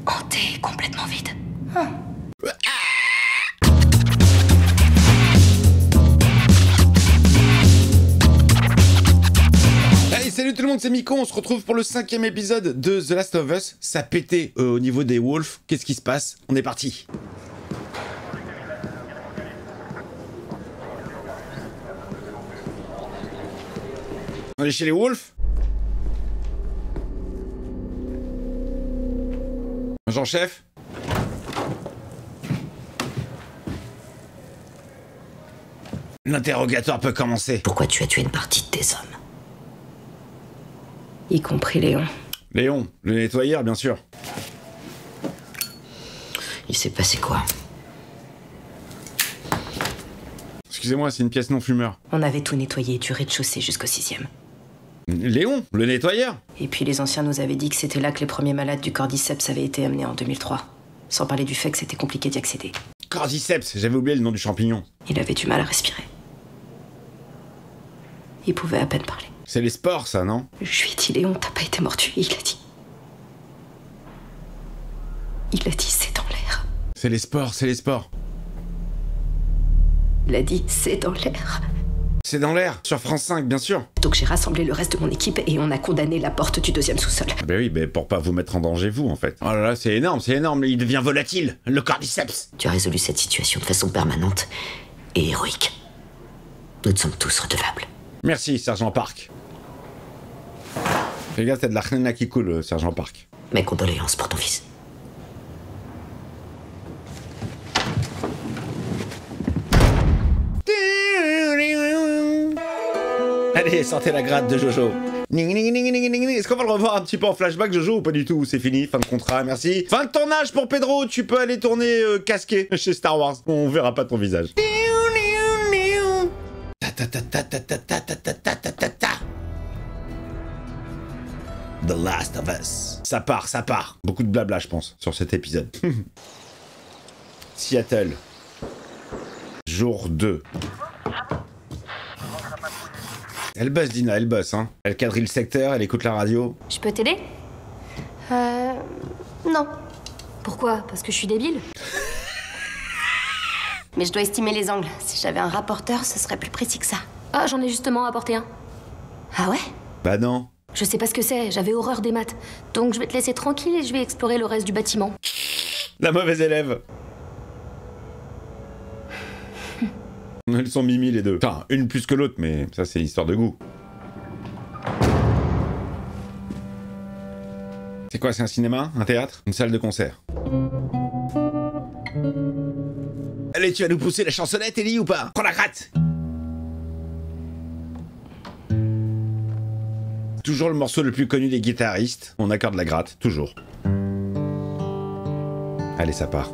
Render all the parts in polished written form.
hanté, complètement vide. Allez, salut tout le monde, c'est Miko, on se retrouve pour le 5e épisode de The Last of Us. Ça pétait au niveau des Wolves, qu'est-ce qui se passe? On est parti. On est chez les Wolves. Jean-chef. L'interrogatoire peut commencer. Pourquoi tu as tué une partie de tes hommes? Y compris Léon. Léon, le nettoyeur, bien sûr. Il s'est passé quoi? Excusez-moi, c'est une pièce non fumeur. On avait tout nettoyé du rez-de-chaussée jusqu'au 6e. Léon, le nettoyeur. Et puis les anciens nous avaient dit que c'était là que les premiers malades du cordyceps avaient été amenés en 2003. Sans parler du fait que c'était compliqué d'y accéder. Cordyceps, j'avais oublié le nom du champignon. Il avait du mal à respirer. Il pouvait à peine parler. C'est les spores, ça, non? Je lui ai dit, Léon, t'as pas été mordu. Il a dit... c'est dans l'air. C'est les spores, c'est les spores. Il a dit, c'est dans l'air. C'est dans l'air, sur France 5, bien sûr. Donc j'ai rassemblé le reste de mon équipe et on a condamné la porte du 2e sous-sol. Ben oui, ben pour pas vous mettre en danger, vous, en fait. Oh là là, c'est énorme, il devient volatile, le cordyceps. Tu as résolu cette situation de façon permanente et héroïque. Nous te sommes tous redevables. Merci, Sergent Park. Fais gaffe, t'as de la chnena qui coule, Sergent Park. Mes condoléances pour ton fils. Allez, sortez la gratte de Jojo. Est-ce qu'on va le revoir un petit peu en flashback, Jojo, ou pas du tout? C'est fini, fin de contrat, merci. Fin de tournage pour Pedro, tu peux aller tourner casqué chez Star Wars. On verra pas ton visage. The Last of Us. Ça part. Beaucoup de blabla, je pense, sur cet épisode. Seattle. Jour 2. Elle bosse, Dina, elle bosse, hein. Elle quadrille le secteur, elle écoute la radio. Je peux t'aider? Non. Pourquoi? Parce que je suis débile? Mais je dois estimer les angles. Si j'avais un rapporteur, ce serait plus précis que ça. Ah, j'en ai justement apporté un. Ah ouais? Bah non. Je sais pas ce que c'est, j'avais horreur des maths. Donc je vais te laisser tranquille et je vais explorer le reste du bâtiment. La mauvaise élève. Elles sont mimi les deux. Enfin, une plus que l'autre, mais ça c'est histoire de goût. C'est quoi, c'est un cinéma? Un théâtre? Une salle de concert? Allez, tu vas nous pousser la chansonnette, Ellie, ou pas? Prends la gratte! Toujours le morceau le plus connu des guitaristes. On accorde la gratte, toujours. Allez, ça part.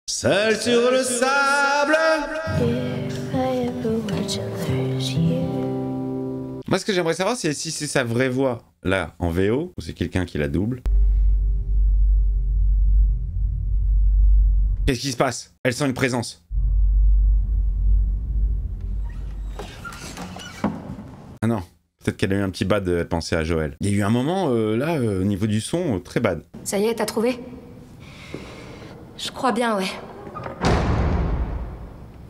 Seul sur le sable. Moi, ce que j'aimerais savoir, c'est si c'est sa vraie voix, là, en VO, ou c'est quelqu'un qui la double. Qu'est-ce qui se passe? Elle sent une présence. Ah non, peut-être qu'elle a eu un petit bad, elle pensait à Joël. Il y a eu un moment, là, au niveau du son, très bad. Ça y est, t'as trouvé? Je crois bien, ouais.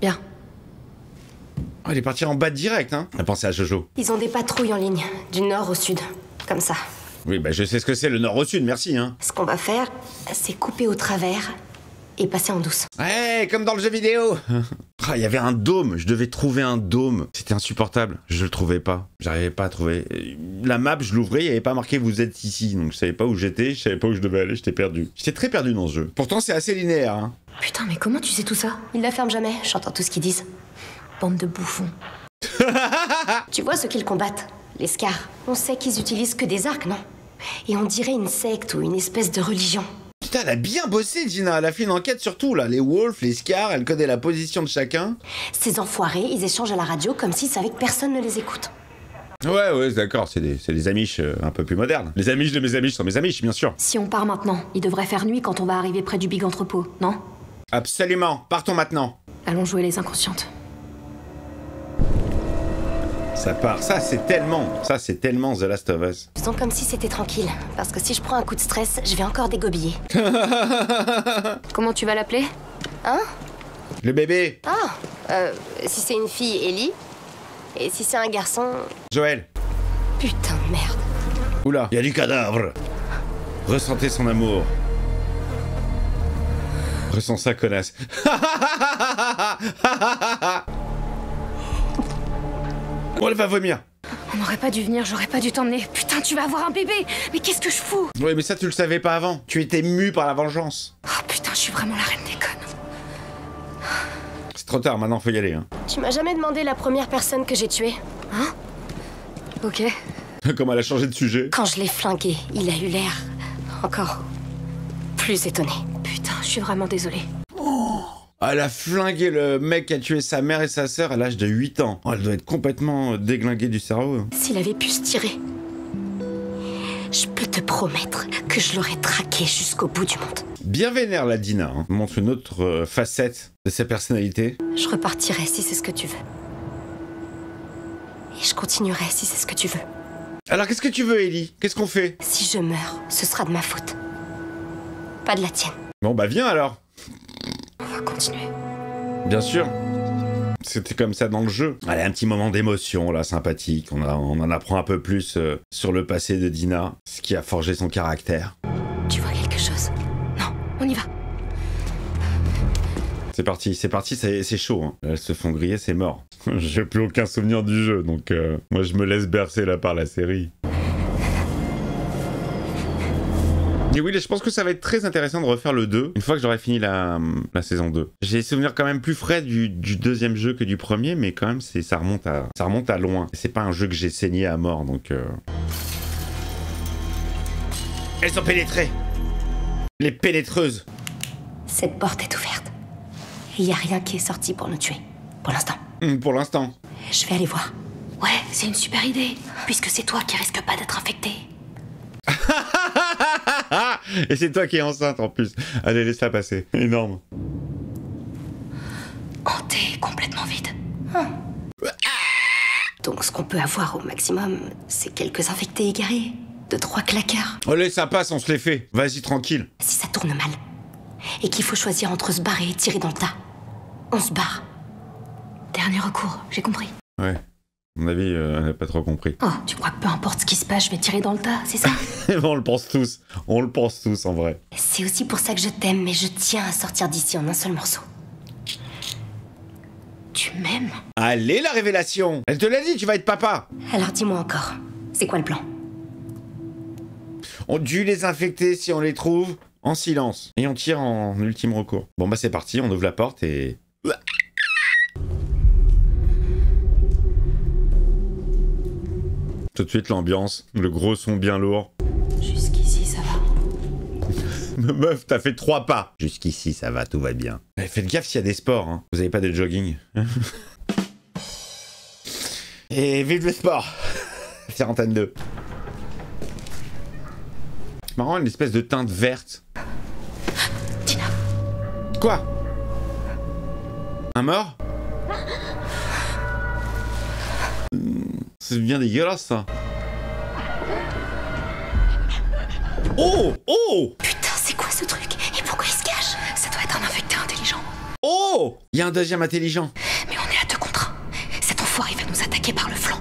Bien. Oh, elle est partie en bas direct, hein. Elle pensait à Jojo. Ils ont des patrouilles en ligne, du nord au sud, comme ça. Oui, bah je sais ce que c'est, le nord au sud, merci, hein. Ce qu'on va faire, c'est couper au travers et passer en douce. Ouais, comme dans le jeu vidéo. Ah, il y avait un dôme, je devais trouver un dôme. C'était insupportable, je le trouvais pas. J'arrivais pas à trouver. La map, je l'ouvrais, il y avait pas marqué vous êtes ici. Donc je savais pas où j'étais, je savais pas où je devais aller, j'étais perdu. J'étais très perdu dans ce jeu. Pourtant, c'est assez linéaire, hein. Putain, mais comment tu sais tout ça? Ils la ferment jamais, j'entends tout ce qu'ils disent. Bande de bouffons. Tu vois ceux qu'ils combattent? Les Scars. On sait qu'ils utilisent que des arcs, non? Et on dirait une secte ou une espèce de religion. Putain, elle a bien bossé, Gina. Elle a fait une enquête sur tout, là. Les Wolves, les Scars, elle connaît la position de chacun. Ces enfoirés, ils échangent à la radio comme s'ils savaient que personne ne les écoute. Ouais, d'accord, c'est des Amish un peu plus modernes. Les Amish de mes Amish sont mes Amish, bien sûr. Si on part maintenant, il devrait faire nuit quand on va arriver près du big entrepôt, non? Absolument, partons maintenant. Allons jouer les inconscientes. Ça part. Ça, c'est tellement The Last of Us. Faisons comme si c'était tranquille, parce que si je prends un coup de stress, je vais encore dégobiller. Comment tu vas l'appeler? Hein? Le bébé. Ah, si c'est une fille, Ellie. Et si c'est un garçon... Joël. Putain de merde. Oula, il y a du cadavre. Ressentez son amour. Ressens ça, connasse. Oh, elle va vomir. On n'aurait pas dû venir, j'aurais pas dû t'emmener. Putain, tu vas avoir un bébé. Mais qu'est-ce que je fous? Oui, mais ça, tu le savais pas avant. Tu étais mu par la vengeance. Oh putain, je suis vraiment la reine des connes. C'est trop tard, maintenant, faut y aller. Hein. Tu m'as jamais demandé la première personne que j'ai tuée. Hein? Ok. Comme elle a changé de sujet. Quand je l'ai flingué, il a eu l'air... encore... plus étonné. Putain, je suis vraiment désolée. Elle a flingué le mec qui a tué sa mère et sa sœur à l'âge de 8 ans. Oh, elle doit être complètement déglinguée du cerveau. Hein. S'il avait pu se tirer, je peux te promettre que je l'aurais traqué jusqu'au bout du monde. Bien vénère, la Dina. Hein. Montre une autre facette de sa personnalité. Je repartirai si c'est ce que tu veux. Et je continuerai si c'est ce que tu veux. Alors, qu'est-ce que tu veux, Ellie? Qu'est-ce qu'on fait? Si je meurs, ce sera de ma faute. Pas de la tienne. Bon, bah viens alors. On va continuer. Bien sûr. C'était comme ça dans le jeu. Allez, un petit moment d'émotion, là, sympathique. On en apprend un peu plus sur le passé de Dina, ce qui a forgé son caractère. Tu vois quelque chose? Non, on y va. C'est parti, c'est chaud. Hein. Elles se font griller, c'est mort. J'ai plus aucun souvenir du jeu, donc moi je me laisse bercer là par la série. Et oui, je pense que ça va être très intéressant de refaire le 2, une fois que j'aurai fini la saison 2. J'ai des souvenirs quand même plus frais du deuxième jeu que du premier, mais quand même ça remonte à loin. C'est pas un jeu que j'ai saigné à mort, donc... Elles sont pénétrées. Les pénétreuses. Cette porte est ouverte. Il y a rien qui est sorti pour nous tuer. Pour l'instant. Pour l'instant. Je vais aller voir. Ouais, c'est une super idée. Puisque c'est toi qui risque pas d'être infecté. Et c'est toi qui es enceinte en plus. Allez, laisse-la passer. Énorme. Hanté, complètement vide. Donc ce qu'on peut avoir au maximum, c'est quelques infectés égarés. 2-3 claqueurs. Allez, ça passe, on se les fait. Vas-y, tranquille. Si ça tourne mal, et qu'il faut choisir entre se barrer et tirer dans le tas, on se barre. Dernier recours, j'ai compris. Ouais. À mon avis, elle n'a pas trop compris. Oh, tu crois que peu importe ce qui se passe, je vais tirer dans le tas, c'est ça? On le pense tous. On le pense tous, en vrai. C'est aussi pour ça que je t'aime, mais je tiens à sortir d'ici en un seul morceau. Tu m'aimes? Allez, la révélation! Elle te l'a dit, tu vas être papa! Alors dis-moi encore, c'est quoi le plan? On dû les infecter si on les trouve en silence. Et on tire en ultime recours. Bon bah c'est parti, on ouvre la porte et... Tout de suite l'ambiance, le gros son bien lourd. Jusqu'ici, ça va. Meuf, t'as fait 3 pas. Jusqu'ici, ça va, tout va bien. Faites gaffe s'il y a des sports, hein. Vous avez pas de jogging. Et vive le sport. C'est Antenne 2. C'est marrant, une espèce de teinte verte. Tina. Quoi? Un mort? C'est bien dégueulasse, ça. Oh! Oh! Putain, c'est quoi ce truc? Et pourquoi il se cache? Ça doit être un infecté intelligent. Oh! Il y a un deuxième intelligent. Mais on est à 2 contre 1. Cet enfoiré va nous attaquer par le flanc.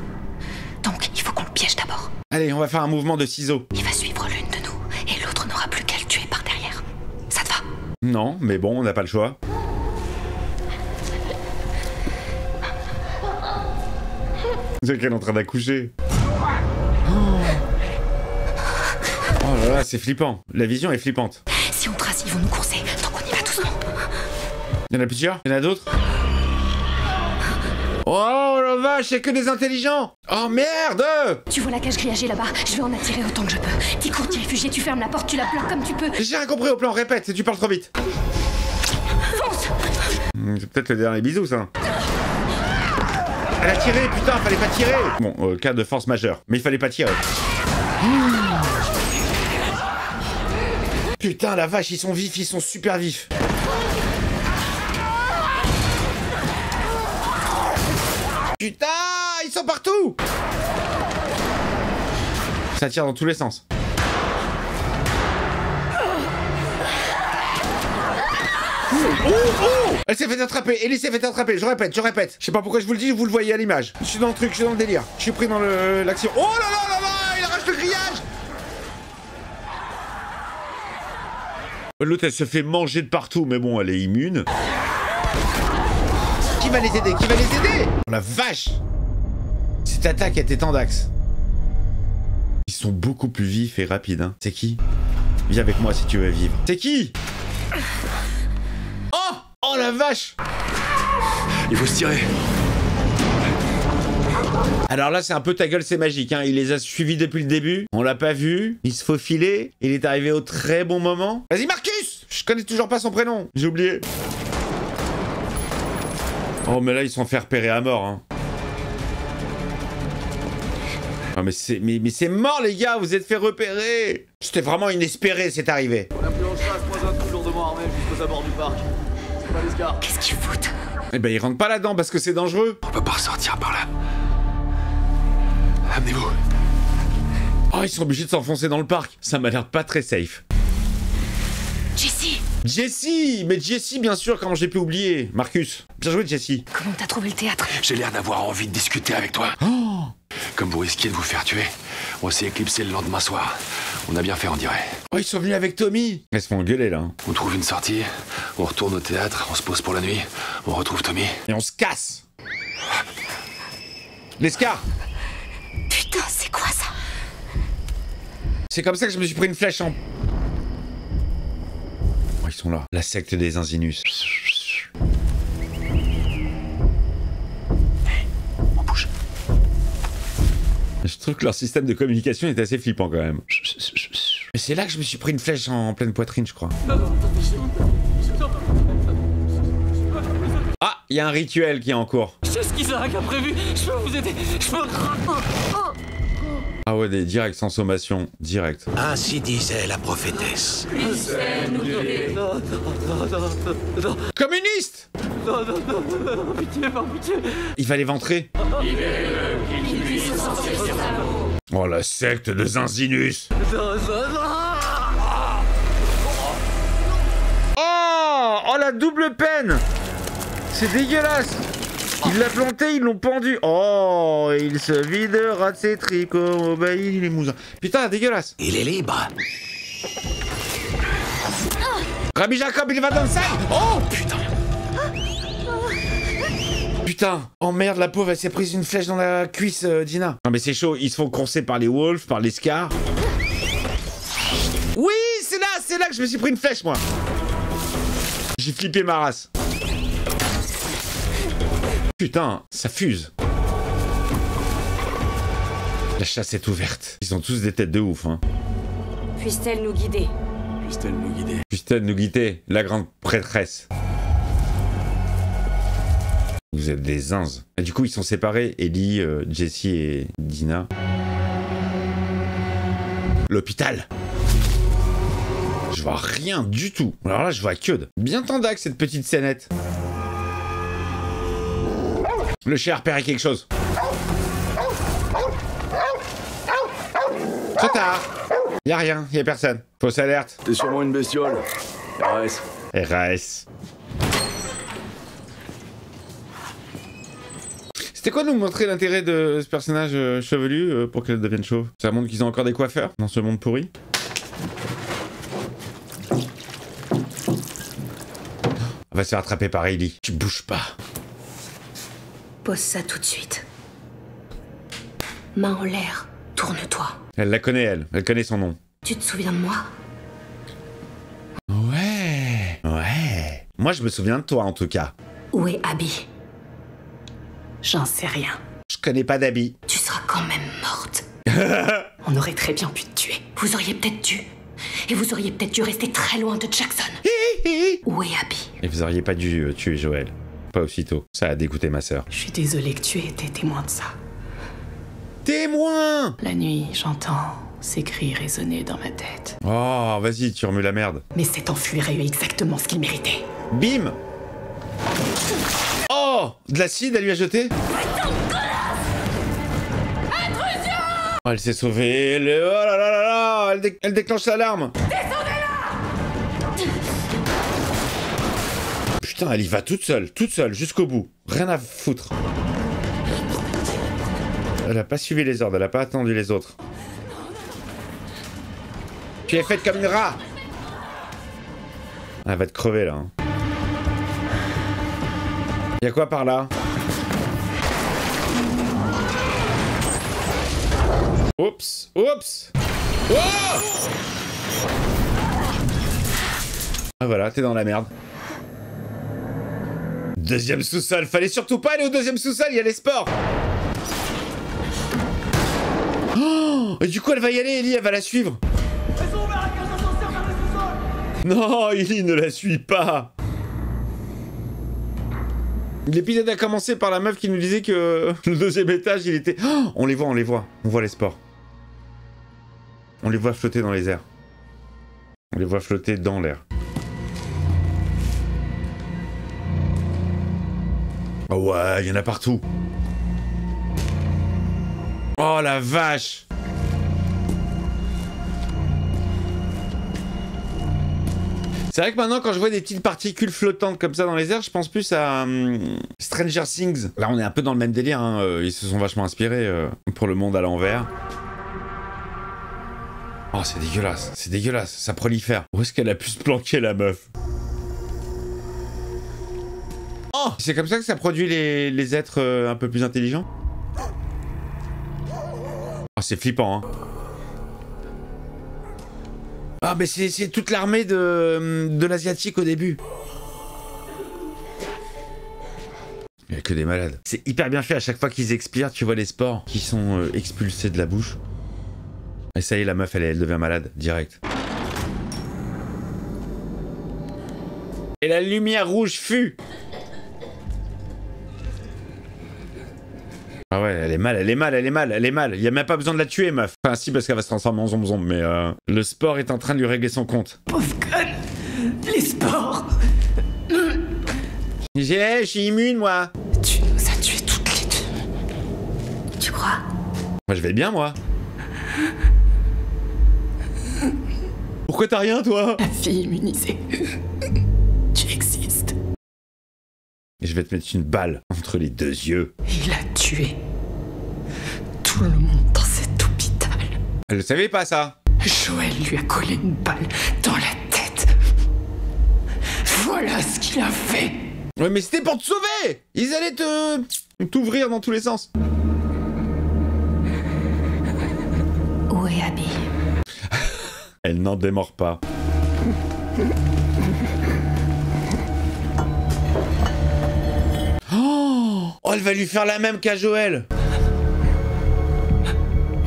Donc, il faut qu'on le piège d'abord. Allez, on va faire un mouvement de ciseaux. Il va suivre l'une de nous, et l'autre n'aura plus qu'à le tuer par derrière. Ça te va? Non, mais bon, on n'a pas le choix. C'est qu'elle est en train d'accoucher. Oh là là, c'est flippant. La vision est flippante. Si on trace, ils vont nous courser, donc on y va doucement. Il y en a plusieurs? Il y en a d'autres? Oh la vache, c'est que des intelligents! Oh merde! Tu vois la cage grillagée là-bas? Je vais en attirer autant que je peux. T'y cours, t'y réfugies, tu fermes la porte, tu la bloques comme tu peux. J'ai rien compris au plan, répète, tu parles trop vite. Fonce! C'est peut-être le dernier bisou, ça. Elle a tiré, putain, fallait pas tirer! Bon, cas de force majeure, mais il fallait pas tirer. Putain, la vache, ils sont vifs, ils sont super vifs. Putain, ils sont partout. Ça tire dans tous les sens. Elle s'est fait attraper, Ellie s'est fait attraper, je répète. Je sais pas pourquoi je vous le dis, vous le voyez à l'image. Je suis dans le truc, je suis dans le délire. Je suis pris dans l'action. Oh là là là là, il arrache le grillage. L'autre, elle se fait manger de partout, mais bon, elle est immune. Qui va les aider? Oh la vache. Cette attaque était en d'axe. Ils sont beaucoup plus vifs et rapides, hein. C'est qui? Viens avec moi si tu veux vivre. C'est qui? Oh la vache! Il faut se tirer. Alors là, c'est un peu ta gueule, c'est magique, hein. Il les a suivis depuis le début. On l'a pas vu. Il se faufilait. Il est arrivé au très bon moment. Vas-y, Marcus! Je connais toujours pas son prénom. J'ai oublié. Oh, mais là, ils sont fait repérer à mort, hein. Ah, mais c'est mort, les gars. Vous êtes fait repérer. C'était vraiment inespéré, cette arrivée. On a pris en chasse, moi un coup lourdement armé jusqu'aux abords du parc. Qu'est-ce qu'ils foutent? Eh ben, ils rentrent pas là-dedans parce que c'est dangereux. On peut pas ressortir par là. Amenez-vous. Oh, ils sont obligés de s'enfoncer dans le parc. Ça m'a l'air pas très safe. Jessie! Mais Jessie, bien sûr, comment j'ai pu oublier? Marcus, bien joué, Jessie. Comment t'as trouvé le théâtre? J'ai l'air d'avoir envie de discuter avec toi. Oh! Comme vous risquiez de vous faire tuer, on s'est éclipsé le lendemain soir. On a bien fait, on dirait. Oh, ils sont venus avec Tommy. Ils se font engueuler, là. On trouve une sortie, on retourne au théâtre, on se pose pour la nuit, on retrouve Tommy. Et on se casse. L'escar! Putain, c'est quoi ça? C'est comme ça que je me suis pris une flèche en... Oh, ils sont là. La secte des Inzinus. On bouge. Je trouve que leur système de communication est assez flippant quand même. Mais c'est là que je me suis pris une flèche en pleine poitrine, je crois. Ah, il y a un rituel qui est en cours. C'est ce qu'Isaac a prévu. Je peux vous aider. Je peux... Ah ouais, des directs sans sommation. Direct. Ainsi disait la prophétesse. Communiste! Pitié, par pitié. Il va les ventrer. Oh, la secte de Zinzinus. Oh, la double peine. C'est dégueulasse. Il l'a planté, ils l'ont pendu. Oh, il se videra de ses tricots au bailli les mousins. Putain, dégueulasse. Il est libre. Rabbi Jacob, il va dans le sac. Oh, putain. Putain. Oh merde, la pauvre, elle s'est prise une flèche dans la cuisse, Dina. Non mais c'est chaud, ils se font courser par les wolves, par les scars. Oui, c'est là que je me suis pris une flèche, moi. J'ai flippé ma race. Putain, ça fuse. La chasse est ouverte. Ils ont tous des têtes de ouf, hein. Puisse-t-elle nous guider? Puisse-t-elle nous guider? Puisse-t-elle nous guider, la grande prêtresse. Vous êtes des zinzes. Et du coup, ils sont séparés, Ellie, Jessie et Dina. L'hôpital. Je vois rien du tout. Alors là, je vois que bien tendac, cette petite scénette. Le chien a repéré quelque chose. Trop tard. Y'a rien, y'a personne. Fausse alerte. T'es sûrement une bestiole. RAS. RAS. C'était quoi nous montrer l'intérêt de ce personnage chevelu pour qu'elle devienne chauve? Ça montre qu'ils ont encore des coiffeurs dans ce monde pourri. On va se faire attraper par Ellie. Tu bouges pas. Pose ça tout de suite. Main en l'air. Tourne-toi. Elle la connaît, elle. Elle connaît son nom. Tu te souviens de moi? Ouais. Ouais. Moi, je me souviens de toi, en tout cas. Où est Abby? J'en sais rien. Je connais pas d'Abby. Tu seras quand même morte. On aurait très bien pu te tuer. Vous auriez peut-être dû. Et vous auriez peut-être dû rester très loin de Jackson. Où est Abby? Et vous auriez pas dû tuer Joël. Pas aussitôt. Ça a dégoûté ma sœur. Je suis désolée que tu aies été témoin de ça. Témoin! La nuit, j'entends ces cris résonner dans ma tête. Oh, vas-y, tu remues la merde. Mais cet enfuir a eu exactement ce qu'il méritait. Bim! Oh! De l'acide, elle lui a jeté? Oh, elle s'est sauvée. Oh là là là là. Elle déclenche l'alarme. Putain, elle y va toute seule, jusqu'au bout. Rien à foutre. Elle a pas suivi les ordres, elle a pas attendu les autres. Tu es faite comme une rat. Elle va te crever là. Y'a quoi par là? Oups, oups. Oh! Ah voilà, t'es dans la merde. Deuxième sous-sol, fallait surtout pas aller au deuxième sous-sol, il y a les sports. Oh! Et du coup elle va y aller, Ellie, elle va la suivre. Non, Ellie ne la suit pas. L'épisode a commencé par la meuf qui nous disait que le deuxième étage, il était... Oh, on les voit, on voit les sports. On les voit flotter dans les airs. On les voit flotter dans l'air. Oh ouais, il y en a partout. Oh la vache. C'est vrai que maintenant, quand je vois des petites particules flottantes comme ça dans les airs, je pense plus à Stranger Things. Là, on est un peu dans le même délire, hein. Ils se sont vachement inspirés pour le monde à l'envers. Oh, c'est dégueulasse, ça prolifère. Où est-ce qu'elle a pu se planquer, la meuf? Oh, c'est comme ça que ça produit les êtres un peu plus intelligents? Oh, c'est flippant, hein. Ah, mais c'est toute l'armée de l'asiatique au début. Il n'y a que des malades. C'est hyper bien fait, à chaque fois qu'ils expirent, tu vois les spores qui sont expulsés de la bouche. Et ça y est, la meuf, elle devient malade, direct. Et la lumière rouge fut. Ah ouais, elle est mal. Il y a même pas besoin de la tuer, meuf. Enfin, si, parce qu'elle va se transformer en zombe, mais le sport est en train de lui régler son compte. Pauvre conne. Les sports. Je suis immune, moi. Tu nous as tués toutes les deux. Tu crois? Moi, je vais bien, moi. Pourquoi t'as rien, toi? La fille immunisée. Tu existes. Et je vais te mettre une balle entre les deux yeux. Il a tué tout le monde dans cet hôpital. Elle le savait pas, ça. Joël lui a collé une balle dans la tête. Voilà ce qu'il a fait. Ouais, mais c'était pour te sauver. Ils allaient t'ouvrir dans tous les sens. Où est Abby? Elle n'en démord pas. Oh, elle va lui faire la même qu'à Joël.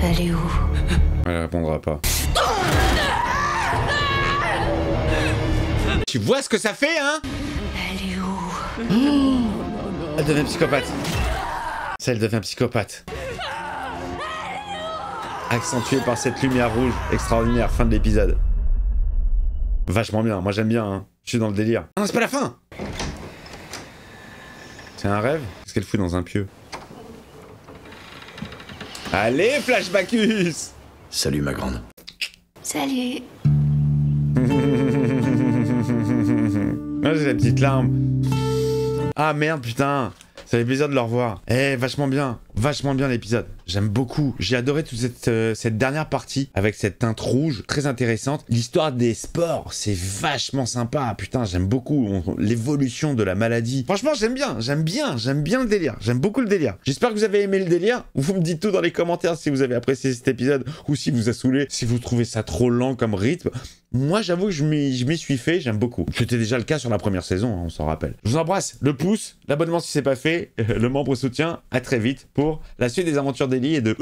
Elle est où? Elle répondra pas. Tu vois ce que ça fait, hein? Elle est où? Elle devient psychopathe. Ça, elle devient psychopathe. Accentué par cette lumière rouge extraordinaire, fin de l'épisode. Vachement bien, moi j'aime bien, hein. Je suis dans le délire. Ah non, c'est pas la fin. C'est un rêve? Qu'est-ce qu'elle fout dans un pieu? Allez, Flashbackus! Salut, ma grande. Salut. Ah, j'ai la petite larme. Ah merde, putain. Ça fait plaisir de le revoir. Eh, vachement bien l'épisode. J'aime beaucoup. J'ai adoré toute cette dernière partie avec cette teinte rouge, très intéressante. L'histoire des sports, c'est vachement sympa. Putain, j'aime beaucoup l'évolution de la maladie. Franchement, j'aime bien le délire. J'aime beaucoup le délire. J'espère que vous avez aimé le délire. Vous me dites tout dans les commentaires si vous avez apprécié cet épisode ou si vous a saoulé, si vous trouvez ça trop lent comme rythme. Moi, j'avoue que je m'y suis fait, j'aime beaucoup. C'était déjà le cas sur la première saison, hein, on s'en rappelle. Je vous embrasse, le pouce, l'abonnement si c'est pas fait, le membre soutien. À très vite pour la suite des aventures d'Ellie et de...